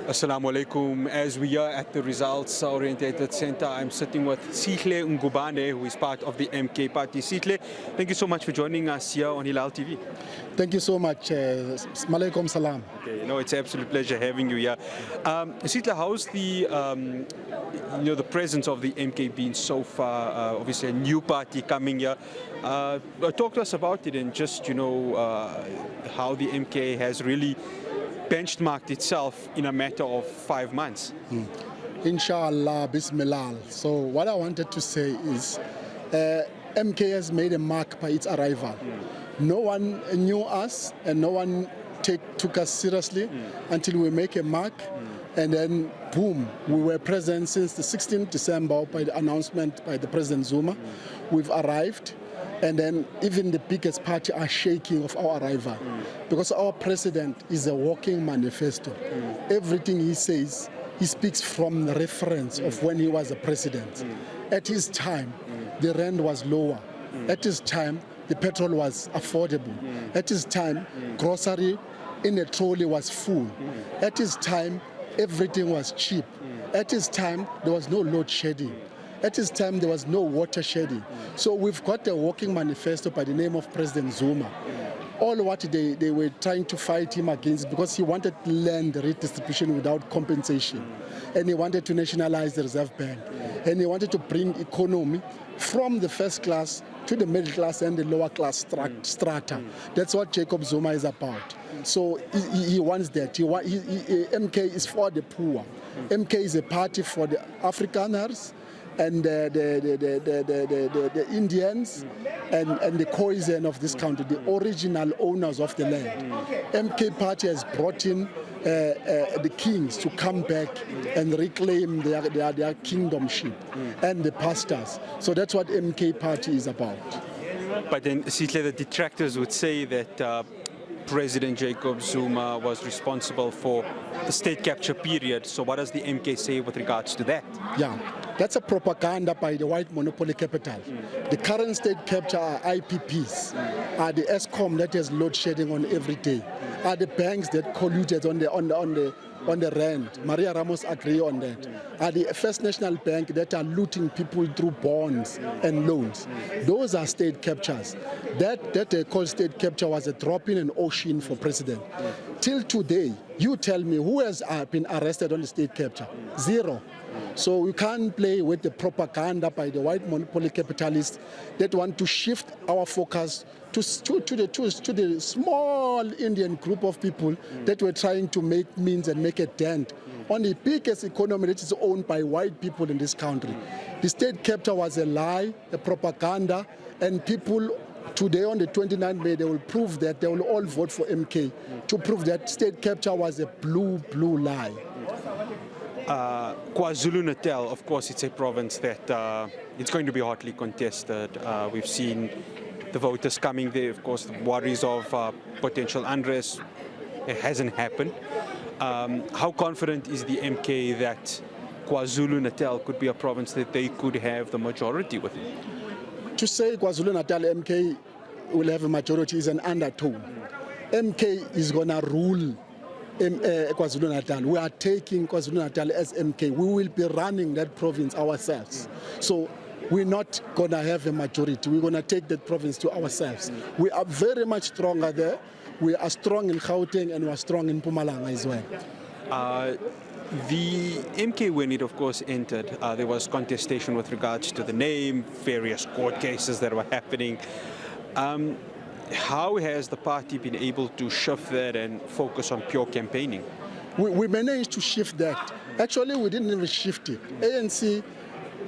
Assalamu alaikum. As we are at the Results Orientated Center, I'm sitting with Sihle Ngubane, who is part of the MK party. Sihle, thank you so much for joining us here on Hilaal TV. Thank you so much. Malaikum salam. Okay, it's an absolute pleasure having you here. Sihle, how's the presence of the MK been so far? Obviously, a new party coming here. Talk to us about it and just how the MK has really benchmarked itself in a matter of 5 months. Inshallah, Bismillah. So what I wanted to say is MK has made a mark by its arrival. No one knew us and no one took us seriously until we make a mark. And then, boom, we were present since the 16th December by the announcement by the President Zuma. We've arrived. And then even the biggest party are shaking of our arrival because our president is a walking manifesto. Everything he says, he speaks from the reference of when he was a president. At his time, the rand was lower. At his time, the petrol was affordable. At his time, grocery in a trolley was full. At his time, everything was cheap. At his time, there was no load shedding. At his time, there was no water shedding. So we've got a walking manifesto by the name of President Zuma. All what they were trying to fight him against because he wanted land redistribution without compensation. And he wanted to nationalize the Reserve Bank. And he wanted to bring economy from the first class to the middle class and the lower class strata. That's what Jacob Zuma is about. So he wants that. MK is for the poor. MK is a party for the Afrikaners and the Indians and the Khoisan of this country, the original owners of the land. MK party has brought in the kings to come back and reclaim their kingdomship and the pastors. So that's what MK party is about. But then, Sihle, the detractors would say that President Jacob Zuma was responsible for the state capture period. So what does the MK say with regards to that? Yeah, that's a propaganda by the white monopoly capital. The current state capture are IPPs, are the ESCOM that has load shedding on every day, are the banks that colluded on the rand. Maria Ramos agree on that. Are the First National Bank that are looting people through bonds and loans. Those are state captures. That they call state capture was a drop in an ocean for president. Till today, you tell me who has been arrested on the state capture? Zero. So we can't play with the propaganda by the white monopoly capitalists that want to shift our focus to the small Indian group of people that were trying to make means and make a dent on the biggest economy that is owned by white people in this country. The state capture was a lie, a propaganda, and people today on the 29th May, they will prove that they will all vote for MK to prove that state capture was a blue lie. KwaZulu-Natal, of course, it's a province that it's going to be hotly contested. We've seen the voters coming there, of course, the worries of potential unrest. It hasn't happened. How confident is the MK that KwaZulu-Natal could be a province that they could have the majority within? To say KwaZulu-Natal MK will have a majority is an undertone. MK is going to rule KwaZulu-Natal. We are taking KwaZulu-Natal as MK. We will be running that province ourselves. So we're not going to have a majority. We're going to take that province to ourselves. We are very much stronger there. We are strong in Gauteng and we are strong in Mpumalanga as well. The MK, when it, of course, entered, there was contestation with regards to the name, various court cases that were happening. How has the party been able to shift that and focus on pure campaigning? We managed to shift that. Actually, we didn't even shift it. ANC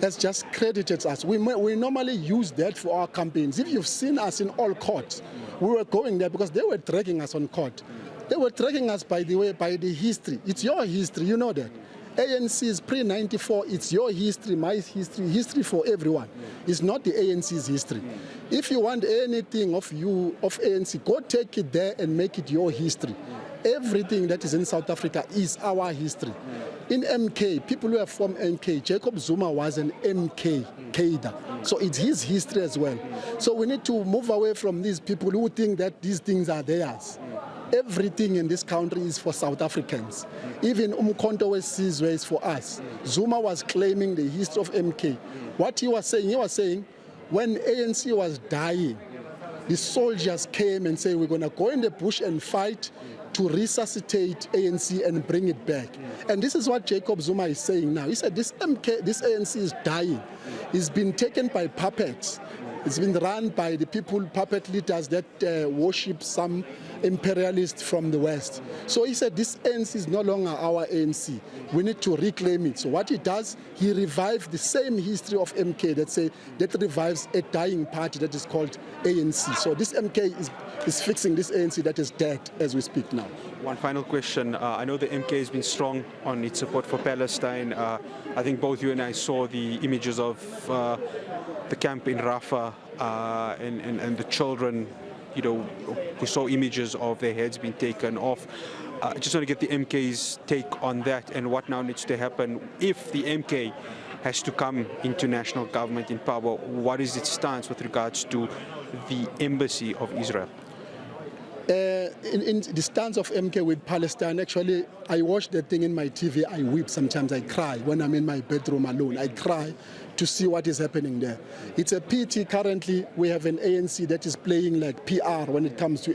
has just credited us. We normally use that for our campaigns. If you've seen us in all courts, we were going there because they were dragging us on court. They were dragging us, by the way, by the history. It's your history, you know that. ANC is pre-94, it's your history, my history for everyone. It's not the ANC's history. If you want anything of ANC, go take it there and make it your history. Everything that is in South Africa is our history. In MK, people who are from MK, Jacob Zuma was an MK cadre. So it's his history as well. So we need to move away from these people who think that these things are theirs. everything in this country is for South Africans. Even Umkhonto weSizwe is for us. Zuma was claiming the history of MK. What he was saying, when ANC was dying, the soldiers came and said, we're going to go in the bush and fight to resuscitate ANC and bring it back. And this is what Jacob Zuma is saying now. He said this ANC is dying. It's been taken by puppets. It's been run by the people, puppet leaders that worship some imperialists from the West. So he said this ANC is no longer our ANC. We need to reclaim it. So what he does, he revives the same history of MK that revives a dying party that is called ANC. So this MK is fixing this ANC that is dead as we speak now. One final question. I know the MK has been strong on its support for Palestine. I think both you and I saw the images of the camp in Rafah and the children. You know, we saw images of their heads being taken off. I just want to get the MK's take on that and what now needs to happen if the MK has to come into national government in power. What is its stance with regards to the embassy of Israel? In the stance of MK with Palestine, actually, I watch the thing in my TV, I weep sometimes, I cry. When I'm in my bedroom alone, I cry to see what is happening there. It's a pity currently we have an ANC that is playing like PR when it comes to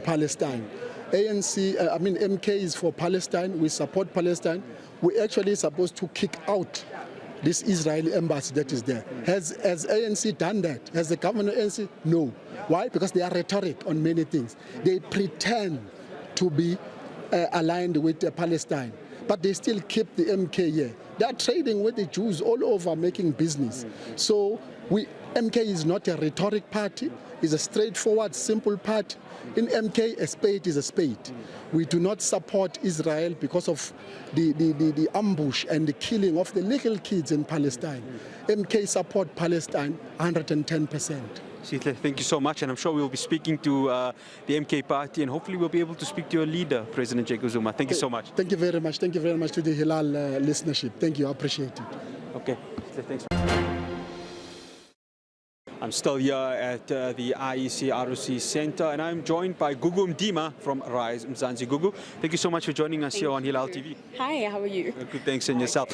Palestine. MK is for Palestine, we support Palestine. We're actually supposed to kick out this Israeli embassy that is there. Has ANC done that? Has the government of ANC? No. Why? Because they are rhetoric on many things. They pretend to be aligned with Palestine, but they still keep the MK here. They are trading with the Jews all over, making business. So MK is not a rhetoric party. It's a straightforward, simple party. In MK, a spade is a spade. We do not support Israel because of the ambush and the killing of the little kids in Palestine. MK support Palestine 110%. Sihle, thank you so much, and I'm sure we'll be speaking to the MK party, and hopefully we'll be able to speak to your leader, President Jacob Zuma. Thank you so much. Thank you very much. Thank you very much to the Hilaal listenership. Thank you. I appreciate it. Okay. Thanks. I'm still here at the IEC ROC Center, and I'm joined by Gugu Mdima from Rise Mzansi. Gugu, thank you so much for joining us here on Hilaal TV. Hi, how are you? Good, thanks, and yourself.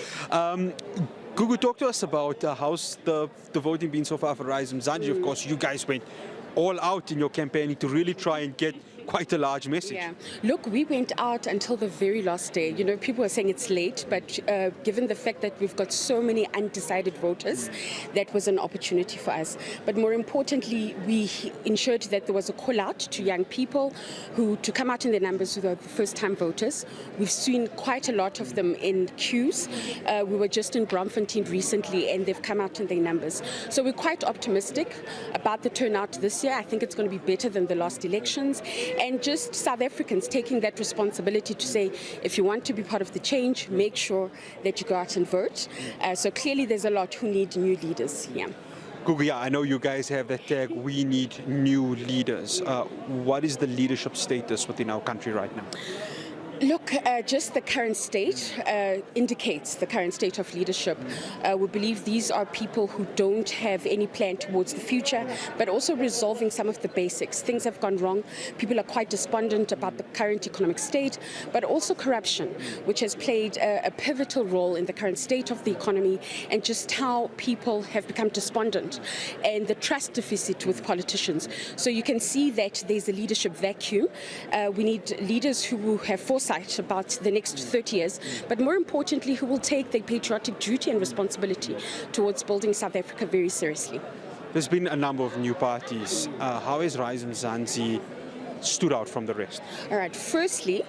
Gugu, talk to us about how's the voting been so far for Rise Mzansi. Of course, you guys went all out in your campaigning to really try and get quite a large message. Yeah. Look, we went out until the very last day. You know, people are saying it's late, but given the fact that we've got so many undecided voters, that was an opportunity for us. But more importantly, we ensured that there was a call out to young people to come out in their numbers who are the first-time voters. We've seen quite a lot of them in queues. We were just in Braamfontein recently, and they've come out in their numbers. So we're quite optimistic about the turnout this year. I think it's going to be better than the last elections. And just South Africans taking that responsibility to say, if you want to be part of the change, make sure that you go out and vote. So clearly there's a lot who need new leaders here. Gugu, I know you guys have that tag, we need new leaders. What is the leadership status within our country right now? Look, just the current state indicates the current state of leadership. We believe these are people who don't have any plan towards the future, but also resolving some of the basics. Things have gone wrong. People are quite despondent about the current economic state, but also corruption, which has played a pivotal role in the current state of the economy and just how people have become despondent and the trust deficit with politicians. So you can see that there's a leadership vacuum. We need leaders who have foresight about the next 30 years, but more importantly, who will take their patriotic duty and responsibility towards building South Africa very seriously. There's been a number of new parties. How has Rise Mzansi stood out from the rest? All right. Firstly,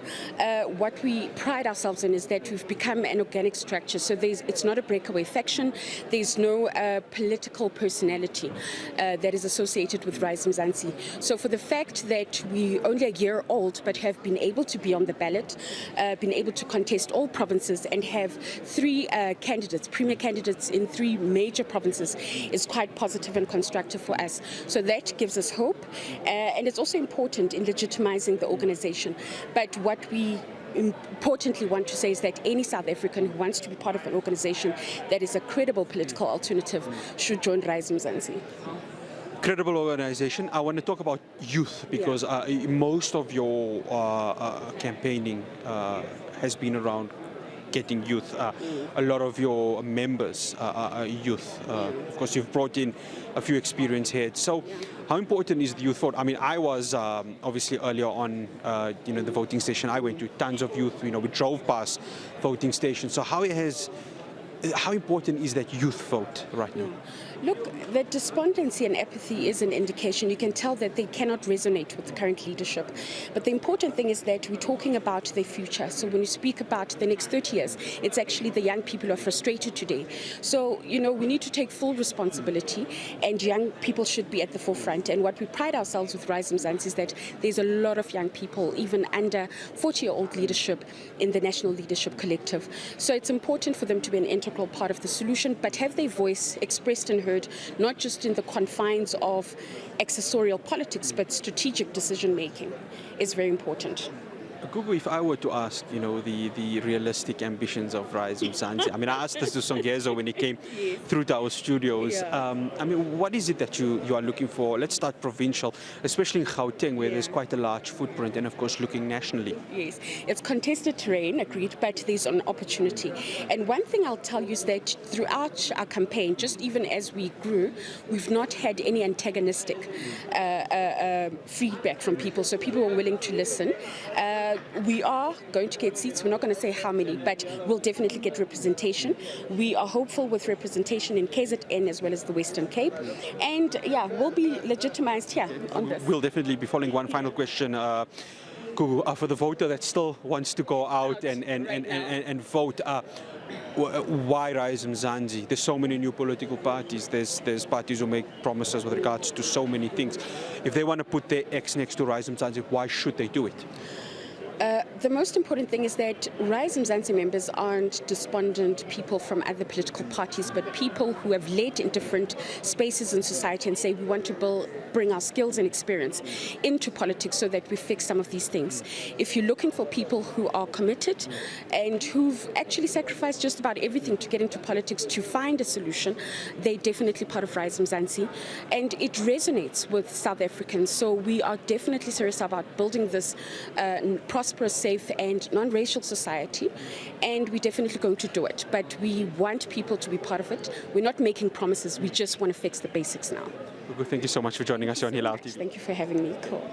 what we pride ourselves in is that we've become an organic structure. So it's not a breakaway faction. There's no political personality that is associated with Rise Mzansi. So for the fact that we're only a year old but have been able to be on the ballot, been able to contest all provinces and have three candidates, premier candidates in three major provinces is quite positive and constructive for us. So that gives us hope. And it's also important in legitimizing the organization. But what we importantly want to say is that any South African who wants to be part of an organization that is a credible political alternative should join Rise Mzansi. credible organization. I want to talk about youth because most of your campaigning has been around getting youth. A lot of your members are youth. Of course, you've brought in a few experienced heads. So how important is the youth vote? I mean, I was obviously earlier on, the voting station. I went to tons of youth. We drove past voting stations. So how important is that youth vote right now? Look, the despondency and apathy is an indication. You can tell that they cannot resonate with the current leadership. But the important thing is that we're talking about their future. So when you speak about the next 30 years, it's actually the young people who are frustrated today. So, we need to take full responsibility, and young people should be at the forefront. And what we pride ourselves with Rise Mzansi is that there's a lot of young people, even under 40-year-old leadership in the National Leadership Collective. So it's important for them to be an integral part of the solution, but have their voice expressed and heard, not just in the confines of accessorial politics, but strategic decision making is very important. Gugu, if I were to ask, the realistic ambitions of Rise Mzansi, I mean, I asked this to Songezo when he came through to our studios. I mean, what is it that you are looking for? Let's start provincial, especially in Gauteng, where there's quite a large footprint, and of course, looking nationally. Yes, it's contested terrain, agreed, but there's an opportunity. And one thing I'll tell you is that throughout our campaign, just even as we grew, we've not had any antagonistic feedback from people. So people were willing to listen. We are going to get seats. We're not going to say how many, but we'll definitely get representation. We are hopeful with representation in KZN as well as the Western Cape. And we'll be legitimized here on this. We'll definitely be following. One final question. For the voter that still wants to go out and vote, why Rise Mzansi? There's so many new political parties. There's parties who make promises with regards to so many things. If they want to put their X next to Rise Mzansi, why should they do it? The most important thing is that Rise Mzansi members aren't despondent people from other political parties, but people who have led in different spaces in society and say we want to bring our skills and experience into politics so that we fix some of these things. If you're looking for people who are committed and who've actually sacrificed just about everything to get into politics to find a solution, they're definitely part of Rise Mzansi. And it resonates with South Africans. So we are definitely serious about building this prosperous, safe and non-racial society, and we're definitely going to do it. But we want people to be part of it. We're not making promises, we just want to fix the basics now. Thank you so much for joining us on Hilaal TV. Thank you for having me. Cool.